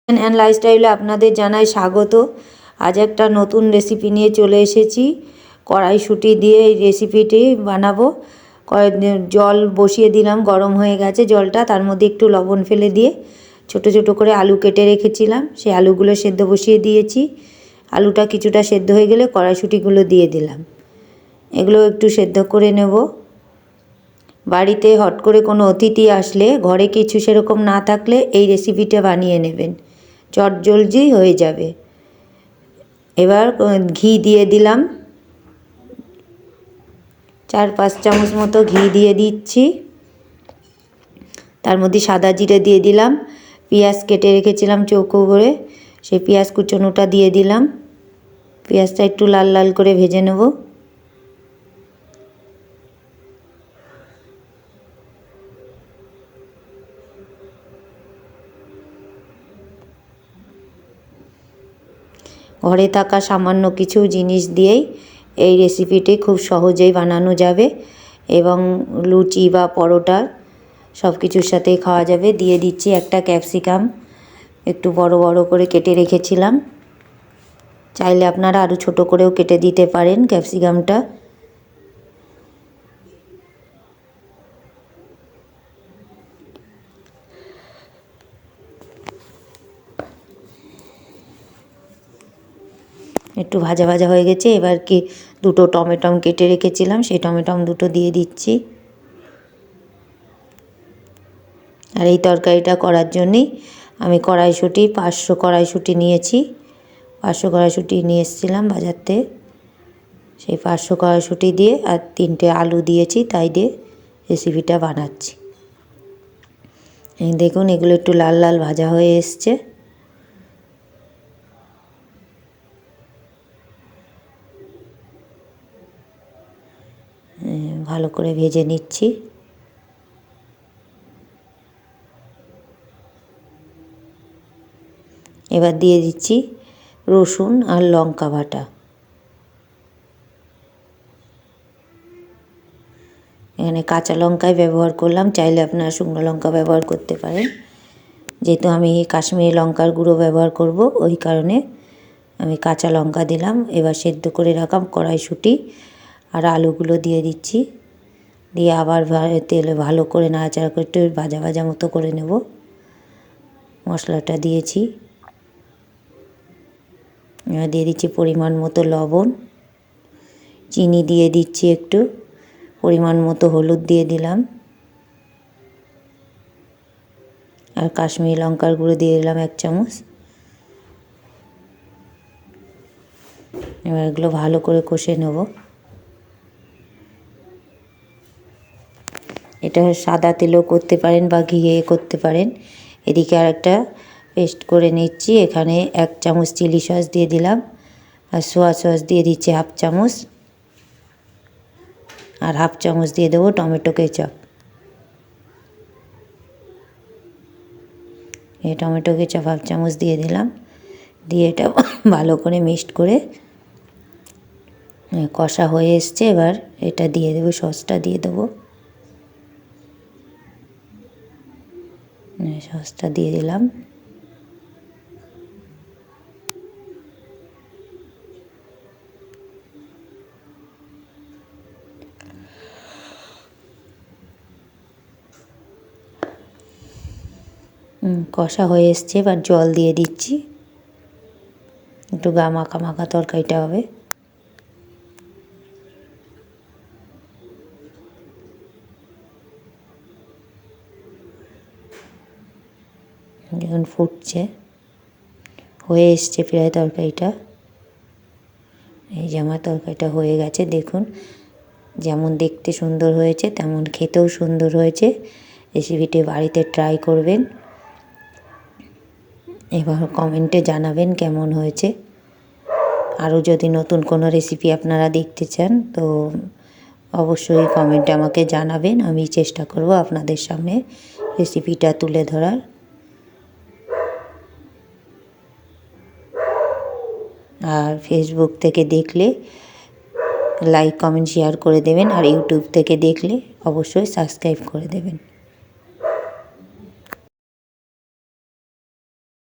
And লাইফস্টাইলে আপনাদের জানাই স্বাগত। আজ একটা নতুন রেসিপি নিয়ে চলে এসেছি। কড়াইশুঁটি দিয়ে এই রেসিপিটি বানাবো। জল বসিয়ে দিলাম, গরম হয়ে গেছে জলটা, তার মধ্যে একটু লবণ ফেলে দিয়ে ছোট ছোট করে আলু কেটে রেখেছিলাম, সেই আলুগুলো সেদ্ধ বসিয়ে দিয়েছি। আলুটা কিছুটা সেদ্ধ হয়ে গেলে কড়াইশুঁটিগুলো দিয়ে দিলাম, এগুলো একটু সেদ্ধ করে নেব। বাড়িতে হট করে কোনো অতিথি আসলে, ঘরে কিছু সেরকম না থাকলে এই রেসিপিটা বানিয়ে নেবেন, চটজলদি হয়ে যাবে। এবার ঘি দিয়ে দিলাম, 4-5 চামচ মতো ঘি দিয়ে দিচ্ছি। তার মধ্যে সাদা জিরে দিয়ে দিলাম, পেঁয়াজ কেটে রেখেছিলাম চৌকো করে, সেই পেঁয়াজ কুচনোটা দিয়ে দিলাম। পেঁয়াজটা একটু লাল লাল করে ভেজে নেব। ঘরে থাকা সামান্য কিছু জিনিস দিয়েই এই রেসিপিটি খুব সহজেই বানানো যাবে এবং লুচি বা পরোটা সব কিছুর সাথেই খাওয়া যাবে। দিয়ে দিচ্ছি একটা ক্যাপসিকাম, একটু বড় বড় করে কেটে রেখেছিলাম, চাইলে আপনারা আরও ছোট করেও কেটে দিতে পারেন ক্যাপসিকামটা। একটু ভাজা ভাজা হয়ে গেছে, এবার কি দুটো টমেটম কেটে রেখেছিলাম, সেই টমেটম দুটো দিয়ে দিচ্ছি। আর এই তরকারিটা করার জন্যেই আমি কড়াইশুঁটি 500 কড়াইশুঁটি নিয়েছি, 500 কড়াইশুঁটি নিয়ে এসেছিলাম বাজার থেকে, সেই 500 কড়াইশুঁটি দিয়ে আর 3টে আলু দিয়েছি, তাই দিয়ে রেসিপিটা বানাচ্ছি। দেখুন এগুলো একটু লাল লাল ভাজা হয়ে এসছে। ভালো করে ভেজে নিচ্ছি। এবার দিয়ে দিচ্ছি রসুন আর লঙ্কা বাটা। এখানে কাঁচা লঙ্কাই ব্যবহার করলাম, চাইলে আপনারা শুকনো লঙ্কা ব্যবহার করতে পারেন। যেহেতু আমি কাশ্মীরি লঙ্কার গুঁড়ো ব্যবহার করব, ওই কারণে আমি কাঁচা লঙ্কা দিলাম। এবার সেদ্ধ করে রাখা কড়াইশুঁটি আর আলুগুলো দিয়ে দিচ্ছি, দিয়ে আবার তেলে ভালো করে নাড়াচাড়া করে একটু ভাজা ভাজা মতো করে নেব। মশলাটা দিয়েছি, এবার দিয়ে দিচ্ছি পরিমাণ মতো লবণ, চিনি দিয়ে দিচ্ছি একটু, পরিমাণ মতো হলুদ দিয়ে দিলাম, আর কাশ্মীরি লঙ্কার গুঁড়ো দিয়ে দিলাম 1 চামচ। এবার এগুলো ভালো করে কষে নেব। এটা সাদা তেলেও করতে পারেন বা ঘিয়ে করতে পারেন। এদিকে আর একটা পেস্ট করে নিচ্ছি, এখানে 1 চামচ চিলি সস দিয়ে দিলাম, আর সোয়া সস দিয়ে দিচ্ছি 1/2 চামচ, আর 1/2 চামচ দিয়ে দেবো টমেটো কেচাপ। এই টমেটো কেচাপ 1/2 চামচ দিয়ে দিলাম, দিয়ে এটা ভালো করে মিক্সড করে কষা হয়ে এসছে। এবার এটা দিয়ে দেবো, সসটা দিয়ে দেবো, সসটা দিয়ে দিলাম। কষা হয়ে এসছে, এবার জল দিয়ে দিচ্ছি, একটু গা মাখা মাখা তরকারিটা হবে। দেখুন ফুটছে, হয়ে এসছে প্রায় তরকারিটা। এই যে আমার তরকারিটা হয়ে গেছে, দেখুন যেমন দেখতে সুন্দর হয়েছে তেমন খেতেও সুন্দর হয়েছে। রেসিপিটি বাড়িতে ট্রাই করবেন, এবার কমেন্টে জানাবেন কেমন হয়েছে। আরও যদি নতুন কোনো রেসিপি আপনারা দেখতে চান তো অবশ্যই কমেন্টে আমাকে জানাবেন, আমি চেষ্টা করব আপনাদের সামনে রেসিপিটা তুলে ধরার। আর ফেসবুক থেকে দেখলে লাইক কমেন্ট শেয়ার করে দেবেন, আর ইউটিউব থেকে দেখলে অবশ্যই সাবস্ক্রাইব করে দেবেন।